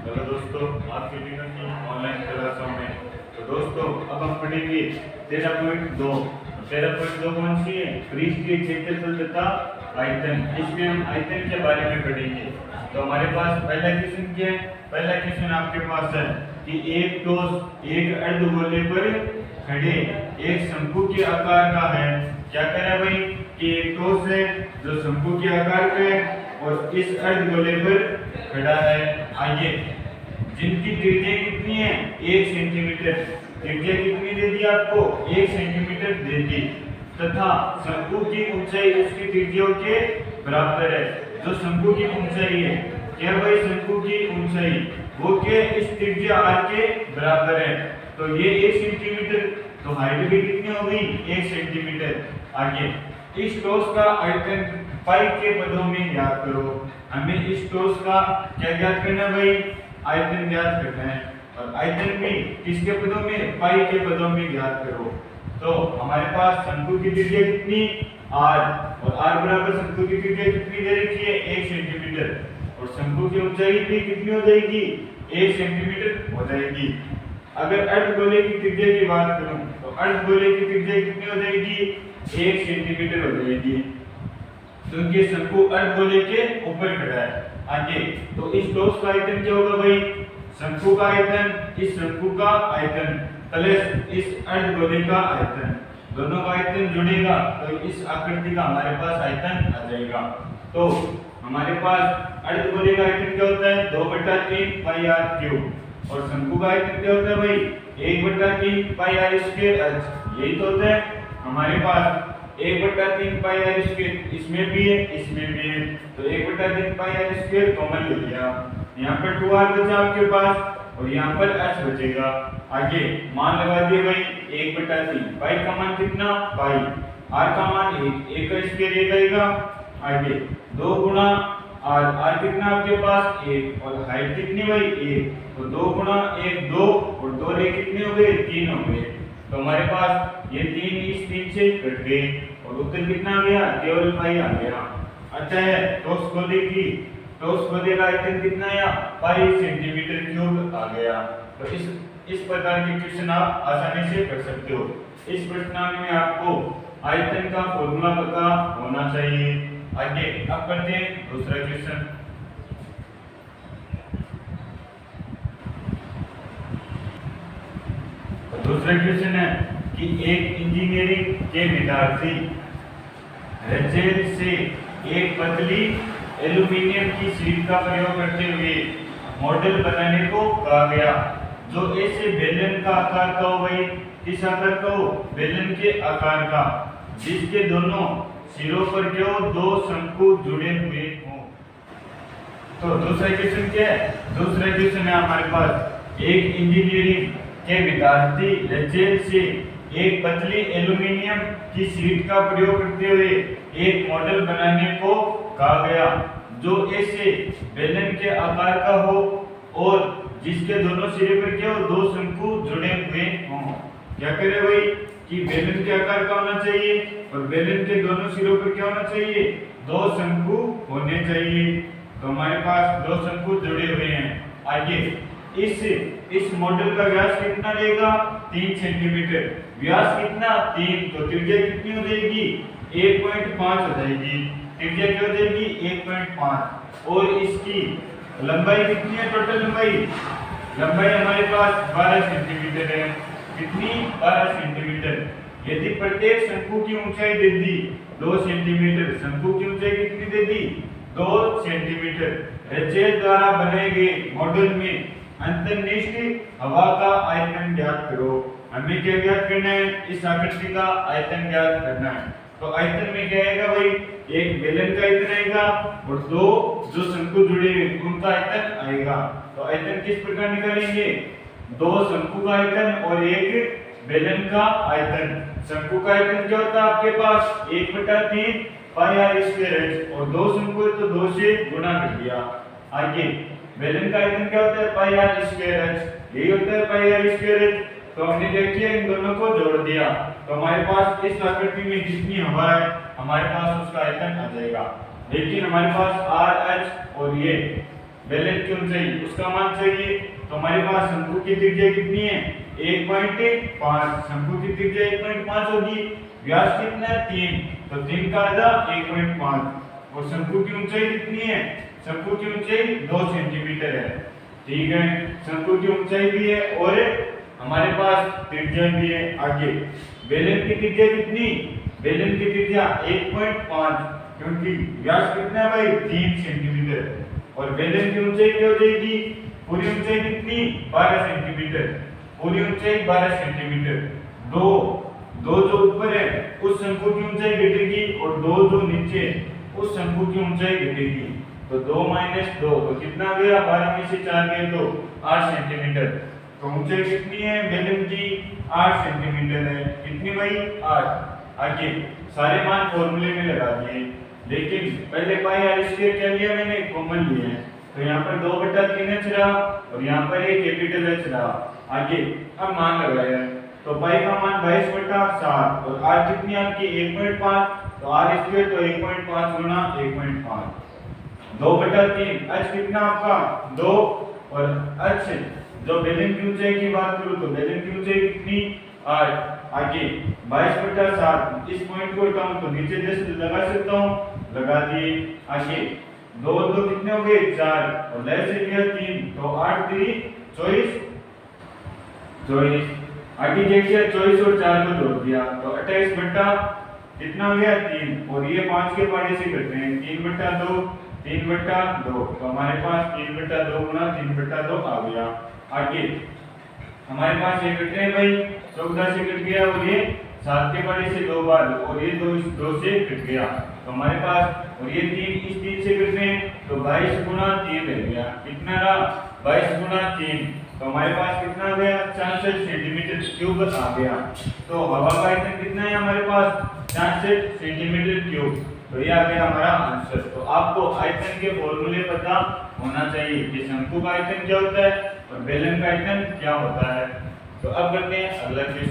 Hello दोस्तों, आपके दिनों की ऑनलाइन क्लासों में तो दोस्तों अब हम पढ़ेंगे 13.2। 13.2 कौन सी है? पृष्ठीय क्षेत्रफल तथा आयतन। इसमें हम आयतन के बारे में पढ़ेंगे। तो हमारे पास पहला क्वेश्चन क्या है? पहला क्वेश्चन आपके पास है कि एक ठोस एक अर्धगोले पर खड़े एक शंकु के आकार का है। क्या करें भाई कि एक ठोस है जो शंकु के आकार का है और इस अर्धगोले पर खड़ा है। आइए, जिनकी त्रिज्या कितनी है? 1 सेंटीमीटर। त्रिज्या कितनी दे दी आपको? 1 सेंटीमीटर दे दी तथा शंकु की ऊंचाई उसकी त्रिज्याओं के बराबर है। जो शंकु की ऊंचाई है, क्या भाई शंकु की ऊंचाई वो के इस त्रिज्या r के बराबर है। तो ये 1 सेंटीमीटर, तो हाइट भी कितनी हो गई? 1 सेंटीमीटर। आगे, इस ठोस का आयतन पाई के पदों में ज्ञात करो। हमें इस ठोस का क्या ज्ञात करना है भाई? आयतन ज्ञात करना है। और आयतन भी किसके पदों में? पाई के पदों में ज्ञात करो। तो हमारे पास शंकु की त्रिज्या कितनी? r, और r बराबर शंकु की त्रिज्या कितनी दे रखी है? 1 सेंटीमीटर। और शंकु की ऊंचाई भी कितनी हो जाएगी? 1 सेंटीमीटर हो जाएगी। अगर अर्धगोले की त्रिज्या की बात करूं तो अर्धगोले की त्रिज्या कितनी हो जाएगी? 1 सेंटीमीटर हो जाएगी, क्योंकि शंकु अर्धगोले के ऊपर खड़ा है। आगे, तो इस ठोस का आयतन क्या होगा भाई? शंकु का आयतन, इस शंकु का आयतन प्लस इस अर्धगोले का आयतन, दोनों का आयतन जुड़ेगा तो इस आकृति का हमारे पास आयतन आ जाएगा। तो हमारे पास अर्धगोले का आयतन क्या होता है? 2/3 पाई r क्यूब। और शंकु का आयतन क्या होता है भाई? 1/3 पाई r स्क्वायर h। यही तो होता है हमारे पास 1/3 पाई r स्क्वायर। इसमें भी है, इसमें भी है, तो 1/3 पाई r स्क्वायर कॉमन ले लिया। यहाँ पर 2r बचा आपके पास और यहाँ पर h बचेगा। आगे मान लगा दिए भाई 1/3। पाई का मान कितना? पाई। r का मान 1 का स्क्वायर 1 आएगा। आगे 2 गुणा r, r कितना आपके पास? 1। और हाइट कितनी भाई? 1। तो 2 गुणा 1 2 और 2 रे कितने हो गए? 3 हो गए। तो हमारे पास ये 3 इस 3 से कट गए और उत्तर कितना आ गया? केवल पाई आ गया। अच्छा है, ठोस गोले का आयतन कितना आया? पाई सेंटीमीटर क्यूब आ गया। तो इस प्रकार के क्वेश्चन आप आसानी से कर सकते हो। इस प्रश्नावली में आपको आयतन का फॉर्मूला पता होना चाहिए। आगे अब करते हैं दूसरा क्वेश्चन। दूसरा क्वेश्चन है कि एक इंजीनियरिंग के विद्यार्थी रेजेल से एक पतली एल्यूमीनियम की शीट का प्रयोग करते हुए मॉडल बनाने को कहा गया जो ऐसे बेलन का आकार का हो भाई। किस आकार का हो? बेलन के आकार का, जिसके दोनों सिरों पर क्या हो? 2 शंकु जुड़े हुए हों। तो दूसरा क्वेश्चन क्या है? दूसरा क्वेश्चन है हमारे पास एक इंजीनियरिंग के विद्यार्थी रेजेल से एक पतली एल्यूमीनियम की शीट का प्रयोग करते हुए एक मॉडल बनाने को कहा गया जो ऐसे बेलन के आकार का हो और जिसके दोनों सिरे पर क्या हो? 2 शंकु जुड़े हुए हों। क्या करें भाई कि बेलन के आकार का होना चाहिए और बेलन के दोनों सिरों पर क्या होना चाहिए? 2 शंकु होने चाहिए। तो हमारे पास 2 शंकु जुड़े हुए हैं। आगे इस मॉडल का व्यास कितना रहेगा? 3 सेंटीमीटर। व्यास कितना? 3। तो त्रिज्या कितनी हो जाएगी? 1.5 हो जाएगी। त्रिज्या क्या हो जाएगी? 1.5। और इसकी लंबाई कितनी है? टोटल लंबाई हमारे पास 12 सेंटीमीटर है। कितनी? 12 सेंटीमीटर। यदि प्रत्येक शंकु की ऊंचाई दे दी 2 सेंटीमीटर, शंकु की ऊंचाई कितनी दे दी? 2 सेंटीमीटर। रेजेल द्वारा बनाए गए मॉडल में अंतर्निहित हवा का आयतन ज्ञात करो। हमें क्या ज्ञात करना है? इस आकृति का आयतन ज्ञात करना है। तो आयतन में क्या आएगा भाई? एक बेलन का आयतन आएगा और 2 जो शंकु जुड़े हैं उनका आयतन आएगा। तो आयतन किस प्रकार निकालेंगे? 2 शंकु का आयतन और एक बेलन का आयतन। शंकु का आयतन क्या होता है आपके पास? 1/3 पाई r स्क्वायर h और 2 शंकु है तो 2 से गुणा कर दिया। आगे बेलन का आयतन क्या होता है? पाई r स्क्वायर h। यही होता है पाई r स्क्वायर h। तो हमने क्या किया? इन दोनों को जोड़ दिया तो हमारे पास इस आकृति में जितनी हवा है हमारे पास उसका आयतन आ जाएगा। लेकिन हमारे पास r h और बेलन की ऊंचाई उसका मान चाहिए। तो हमारे पास शंकु की त्रिज्या कितनी है 1.5, शंकु की त्रिज्या 1.5 होगी, व्यास कितना है 3, तो 3 का आधा 1.5 और शंकु की ऊंचाई कितनी है, शंकु की ऊंचाई 2 सेंटीमीटर है। ठीक है, शंकु की ऊंचाई भी है और हमारे पास त्रिज्या भी है। आगे बेलन की त्रिज्या कितनी, बेलन की त्रिज्या 1.5 क्योंकि व्यास कितना है भाई 3 सेंटीमीटर और बेलन की ऊंचाई क्या हो जाएगी, पूरी ऊंचाई कितनी 12 सेंटीमीटर, पूरी ऊंचाई 12 सेंटीमीटर। दो जो ऊपर है उस शंकु की ऊंचाई घटेगी और दो जो नीचे उस शंकु की ऊंचाई घटेगी। तो 2 - 2 तो कितना गया, 12 में से 4 गए तो 8 सेंटीमीटर। तो ऊंचाई कितनी है बेलन की 8 सेंटीमीटर है, कितनी भाई 8। आगे सारे मान फॉर्मूले में लगा दिए, लेकिन पहले पाई आर स्क्वायर क्या लिया मैंने, कॉमन लिया है। तो यहाँ पर 2/3 h रहा और यहाँ पर एक कैपिटल H रहा। आगे अब मान लगाया तो पाई का मान 22/7 और r कितनी आपकी 1.5, तो r स्क्वायर तो 1.5 गुना 1.5 2/3 h कितना आपका 2 और h जो बेलन की ऊंचाई की बात करूं तो बेलन की ऊंचाई कितनी 8। आगे 22/7 इस पॉइंट को हटाऊं तो नीचे जस्ट लगा सकता हूं, लगा दिए। आगे 2 कितने हो गए 4 और लय से लिया 3 तो 8 3 24। आगे क्या किया 24 और 4 को जोड़ दिया तो 28 बट्टा कितना हो गया 3 और ये 5 के पाड़े से कट रहे हैं 3/2 3/2 तो हमारे पास 3/2 गुना 3/2 आ गया। आगे हमारे पास ये कट रहे हैं भाई 14 से कट गया और ये 7 के पाड़े से 2 बार और ये 2 से कट गया तो हमारे पास और ये 3 इस 3 से कट रहे हैं तो 22 गुना 3 रह गया, कितना रहा 22 गुना 3 तो हमारे पास कितना आ गया 66 सेंटीमीटर क्यूब आ गया। तो हवा का आयतन कितना है हमारे पास 66 सेंटीमीटर क्यूब। तो ये आ गया हमारा आंसर। तो आपको आयतन के फॉर्मूले पता होना चाहिए कि शंकु का आयतन क्या होता है और बेलन का आयतन क्या होता है। तो अब करते हैं अगला क्वेश्चन।